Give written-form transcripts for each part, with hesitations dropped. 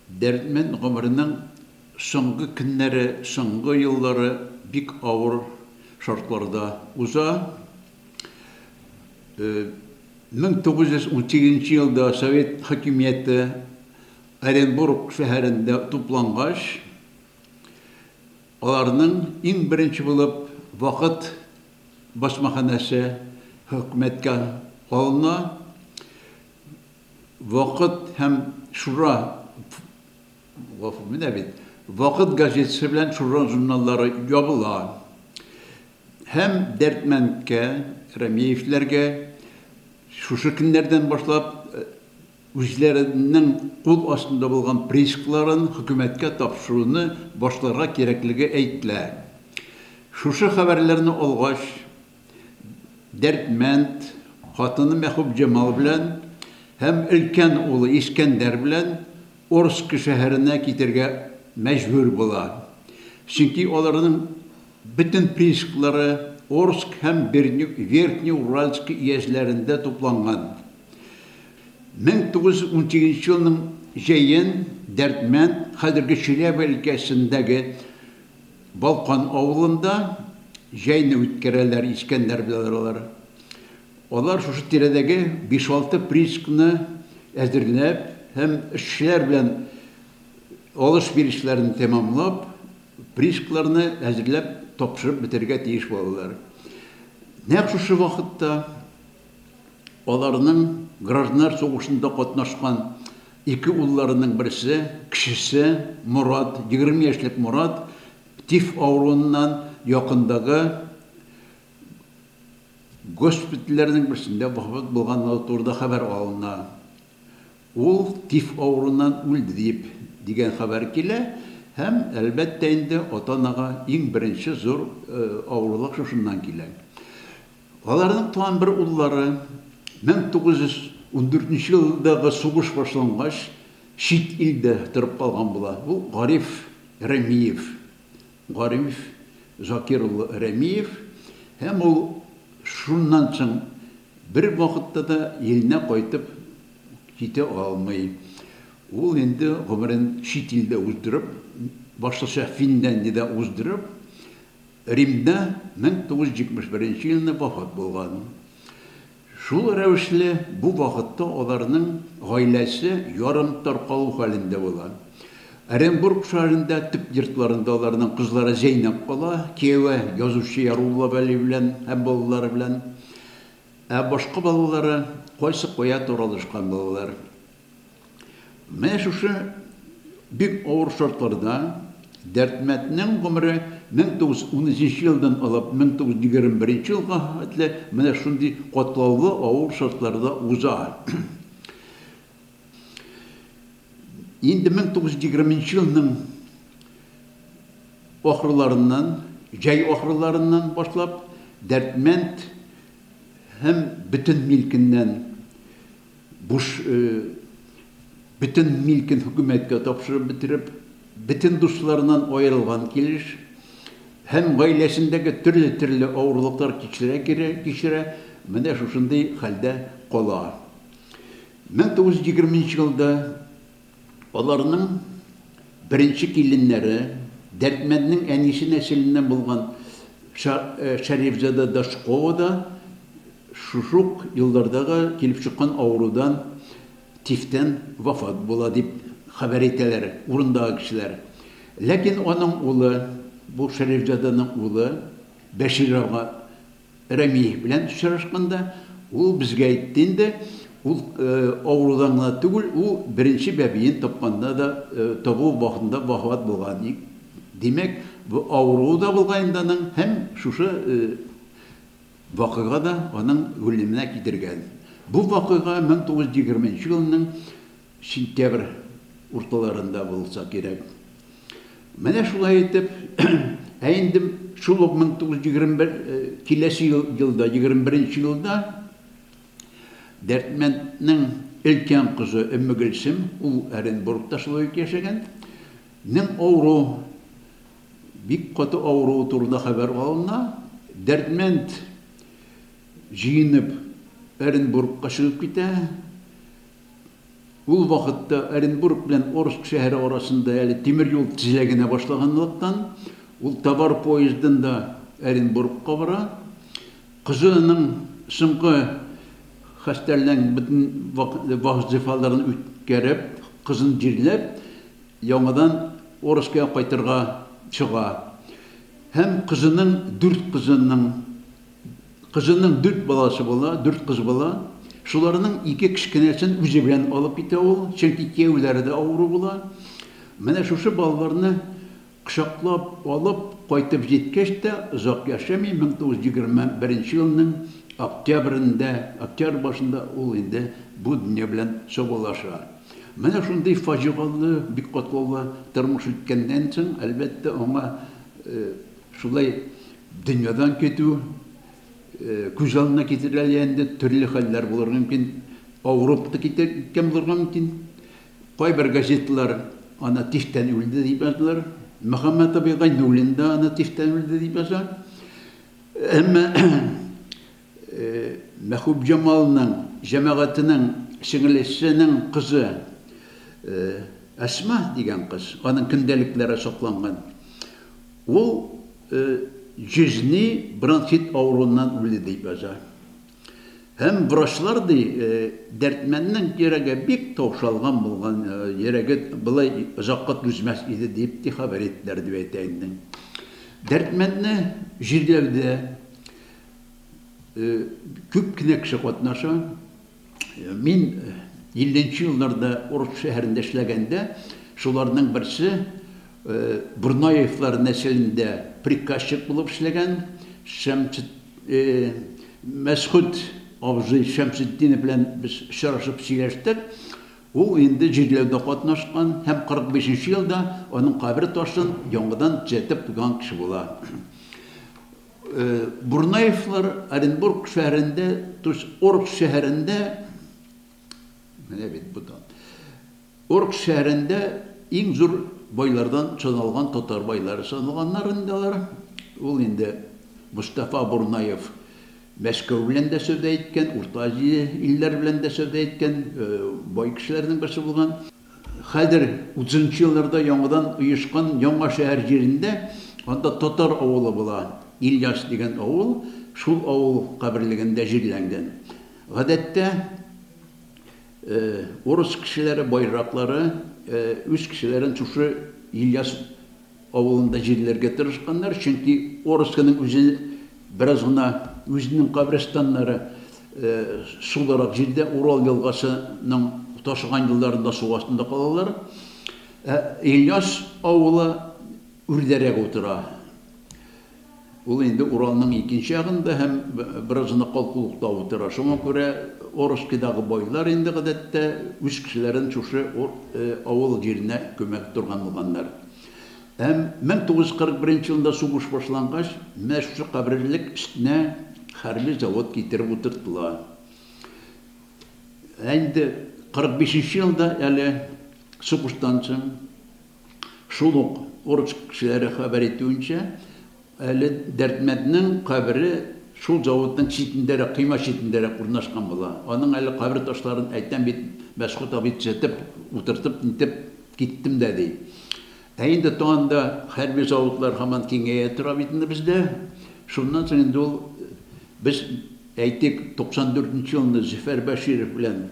Дәртмен гомеренең соңгы көннәре, соңгы еллары бик авыр шартларда уза. 1918 елда Совет хакимияте Оренбург шәһәрендә туплангач, аларның иң беренче булып вакыт басмаханәсе хөкүмәткә алына. Вакыт һәм Шура Вакыт газетасы белән Шура журналлары ябыла. Һәм Дәртмәнкә, Рәмиевләргә шушы көннәрдән башлап үзләренең кул астында булган приискаларын хөкүмәткә тапшыруны башларга кирәклеге әйтелә. Шушы хәбәрләрне алгач, Дәртмәнд хатыны Мәхүб Җамал белән һәм өлкән улы Искәндәр белән Орск шәһәренә китәргә мәҗбүр була. Чөнки аларның бөтен приискалары Орск һәм Верхнеуральск яшьләрендә тупланган. 1918 елның җәен Дәртмәнд хәзерге Чиләбе өлкәсендәге Балкан авылында җәйне үткәрәләр Искәндәр белән. Алар шушы тирәдәге 5-6 приисканы әзерләп һәм эшчеләр белән алыш-бирешләрне тәмамлап, приискаларны әзерләп тапшырып бетергә тиеш булалар. Нәкъ шушы вакытта аларның гражданнар сугышында катнашкан ике улларының берсе, кичесе Мурат, 20 яшьлек Мурат, тиф авыруыннан якындагы госпитальләрнең берсендә вафат булганлыгы турында хәбәр алына. Ул тиф авыруыннан үлде дигән хәбәр килә. Һәм әлбәттә инде ата-анага иң беренче зур авырлык шушыннан килә. Аларның туган бер уллары 1914 елдагы сугыш башлангач чит илдә торып калган була. Ул Гариф Рәмиев. Гариф Закир улы Рәмиев. Һәм ул шуннан соң бер вакытта да иленә кайтып китә алмый. Ул инде гомерен чит илдә уздырып, башлыча Финляндиядә уздырып, Римдә 1971 елда вафат булган. Шул рәвешле бу вакытта аларның гаиләсе ярым таркалу хәлендә була. Оренбург шәһәрендә төп йортларында аларның кызлары Зәйнәп кала, кияүе язучы Ярулла Вәли белән һәм балалары белән. Башка балалары кайсы кая таралышкан балалар. Менә шушы бик авыр шартларда Дәртмәнднең гомере 1913 елдан алып 1921 елга хәтле менә шундый катлаулы авыр шартларда уза. Инде 1920 елның ахырларыннан, җәй ахырларыннан башлап Дәртмәнд һәм бөтен милкеннән бөтен милкен хөкүмәткә тапшырып бетереп, бөтен дусларыннан аерылган килеш, һәм гаиләсендәге төрле авырлыклар кичерә, менә шушындый хәлдә кала. 1920 елда аларның беренче киленнәре Дәртмәнднең әнисе нәселеннән булган Шәрифзада Дашкова да шушук еллардагы килеп чыккан авырудан тифтән вафат була дип хәбәр итәләр урындагы кешеләр. Ләкин аның улы, бу Шәрифзаданың улы Бәшир ага Рәмиев белән очрашканда, ул безгә әйтте инде, ул авырудан гына түгел, ул беренче бәбиен тапканда да табу вакытында вафат булган. Димәк, бу авыру да булганданың һәм шушы вакыйга да аның үлеменә китергән. Бу вакыйга 1920 елның сентябрь урталарында булса кирәк. Менә шулай итеп, инде шул 1921 киләсе елда, 21 елда Дәртмәнднең өлкән кызы Өмме Гөлсем, ул Оренбургта шулай яшәгән, авыру, бик каты авыру турында хәбәр алына. Дәртмәнд җыенып Оренбургка чыгып китә. Ул вакытта Оренбург белән Орск шәһәре арасында әле тимер юл төзелә башлаганлыктан, ул товар поездында Оренбургка бара. Кызының соңгы хәстәрләнгән бөтен вазифаларын үткәреп, кызын җирләп, яңадан Орскка кайтырга чыга. Һәм кызының 4 баласы була, 4 кыз була. Шуларның 2 кичкенәсен үзе белән алып китә ул, чөнки икәүләре дә авыру була. Менә шушы балаларны кочаклап алып кайтып җиткәч тә озак яшәми, 1921 елның октябрь башында ул инде бу дөнья белән саубулаша. Менә шундый фаҗигалы, бик катлаулы тормыш үткәннән соң, әлбәттә, аңа шулай дөньядан китү күз алдына китерелгән инде төрле хәлләр булырга мөмкин. Авырып та киткән булырга мөмкин. Кайбер газеталар аны тифтән үлде дип язалар. Мөхәммәд абыйга үлендә аны тифтән үлде дип яза. Әмма Мәхүб Җамалның җәмәгатенең сеңлесенең кызы Әсма дигән кыз, аның көндәлекләре сакланган. Ул жүзни бронхит авыруыннан үлде дип яза. Һәм врачлар дәртмәннең йөрәге бик таушалган булган, йөрәге булай озакка түзмәс иде дип хәбәр иттеләр дип әйтә инде. Дәртмәнне җирләүдә күп кенә кеше катнаша. Мин 50-нче елларда Орск шәһәрендә эшләгәндә, шуларның берсе Бурнаевлар нәселендә приказчик булып эшләгән Мәсгуд абзый Шәмсетдин белән без очрашып сөйләштек. Ул инде җирләүдә катнашкан һәм 45-нче елда аның кабер ташын яңадан төзәтеп куйган кеше була. Бурнаевлар Оренбург шәһәрендә, Орск шәһәрендә, менә бит будан. Орск шәһәрендә иң зур байлардан саналган татар байлары саналганнар индалар. Ул инде Мустафа Бурнаев Мәскәү белән дә сәүдә иткән, Урта Азия илләр белән дә сәүдә иткән бай кешеләрнең берсе булган. Хәзер 30-нчы елларда яңадан оешкан яңа шәһәр җирендә анда татар авылы була. Ильяс дигән авыл, шул авыл каберлегендә җирләнгән. Гадәттә Орыс кешеләре, байраклары үз кешеләрен шушы Ильяс авылында җирләргә тырышканнар, чөнки Орсканың үзе бераз гына үзенең каберстаннары суларак җирдә, Урал елгасының ташыган елларында су астында калалар. Ильяс авылы үрдәрәк утыра. Ул инде Уралның икенче ягында һәм бераз гына калкулыкта утыра. Шуңа күрә Орскадагы байлар инде гадәттә үз кешеләрен шушы авыл җиренә күмәк торган булганнар. Һәм 1941 елда сугыш башлангач, менә шушы каберлек өстенә хәрби завод китереп утырттылар. Инде 45 елда әле сугыштан соң шул ук Орск кешеләре хәбәр итүенчә, әле Дәртмәннең кабере шул заводның читендәрәк, кыйма читендәрәк урнашкан була. Аның әле кабер ташларын әйтәм бит, Мәсгуд абый төзәтеп, утыртып, нитеп киттем дә ди. Инде тагында хәрби заводлар һаман киңәя тора бит инде бездә. Шуннан соң инде ул без әйтик 94-нче елда Зөфәр Бәширов белән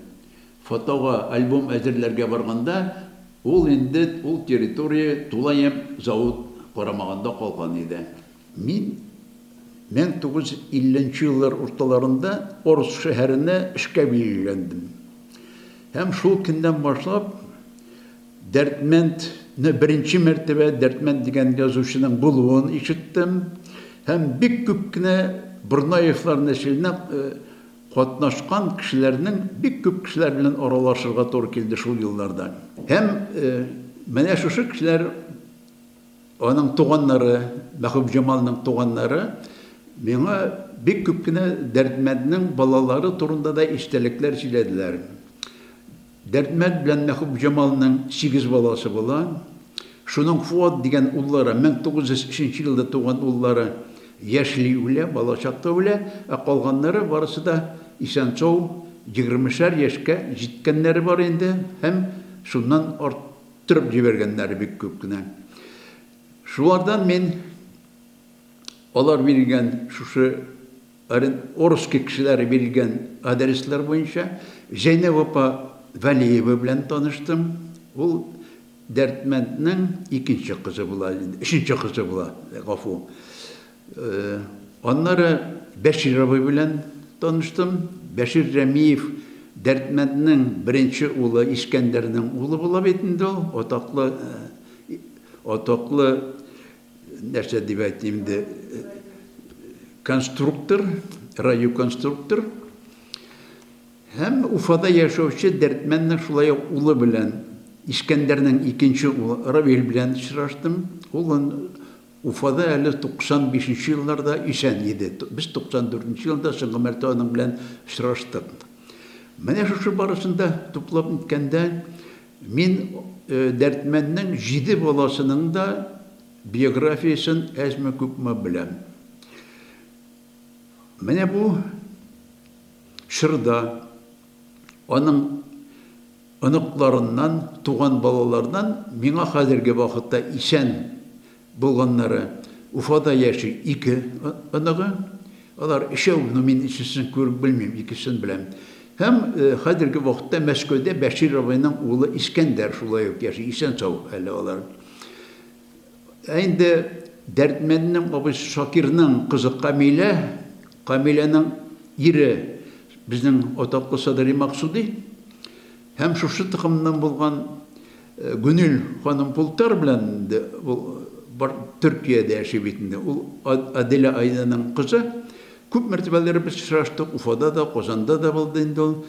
фотога альбом әзерләргә барганда, ул инде ул территория тулаем завод карамагында калган иде. Мин 1950-нче еллар урталарында Орск шәһәренә эшкә билгеләндем. Һәм шул көндән башлап Дәртмәнне беренче мәртәбә Дәртмән дигән язучының булуын ишеттем. Һәм бик күп кенә Бурнаевлар нәселенә катнашкан кешеләрнең бик күп кешеләр белән аралашырга туры килде шул елларда. Һәм менә шушы кешеләр, аның туганнары, Мәхүб Җамалның туганнары, миңа бик күп кенә Дәртмәннең балалары турында да истәлекләр сөйләделәр. Дәртмән белән Мәхүб Җамалның 8 баласы була. Шуның Фуат дигән уллары, 1903 елда туган уллары яшьли үлә, бала чакта үлә, калганнары барысы да исән-сау 20'шер яшькә җиткәннәре бар инде, һәм шуннан арттырып җибәргәннәре бик күп кенә. Шулардан мин алар биргән шушы орыски кешеләре биргән адреслар буенча Зәйнәп апа Вәлиева белән таныштым. Ул Дәрдмәнднең икенче кызы була, өченче кызы була, гафу. Аннары Бәшир абый белән таныштым. Бәшир Рәмиев Дәрдмәнднең беренче улы Искәндәрнең улы була бит инде ул, атаклы нәрсә дип әйтим инде, конструктор, радиоконструктор. Һәм Уфада яшәүче Дәрдмәнднең шулай улы белән, Искәндәрнең икенче улы Равил белән очраштым. Ул Уфада әле 95-нче елларда исән иде. Без 94-нче елда соңгы мәртәбә аның белән очраштык. Менә шушы барысында туплап иткәндә мин Дәрдмәнднең 7 баласының да биографиясын әзме-күпме беләм. Менә бу чорда аның оныкларыннан, туган балалардан миңа хәзерге вакытта исән булганнары Уфада яши 2 оныгы. Алар өчәүне мин икесен күреп белмим, икесен беләм. Һәм хәзерге вакытта Мәскәүдә Бәшир абыйның улы Искәндәр шулай ук яши, исән сау әле алар. Инде Дәрдмәнднең абыйсы Шакирның кызы Камилә, Камиләнең ире безнең атаклы Садри Максуди, һәм шушы тыкымнан булган Гүнил ханым Пултар белән Төркиядә яши бит инде. Ул Аделя Айнаның кызы. Күп мәртәбәләр без очраштык. Уфада да, Казанда да булды инде ул.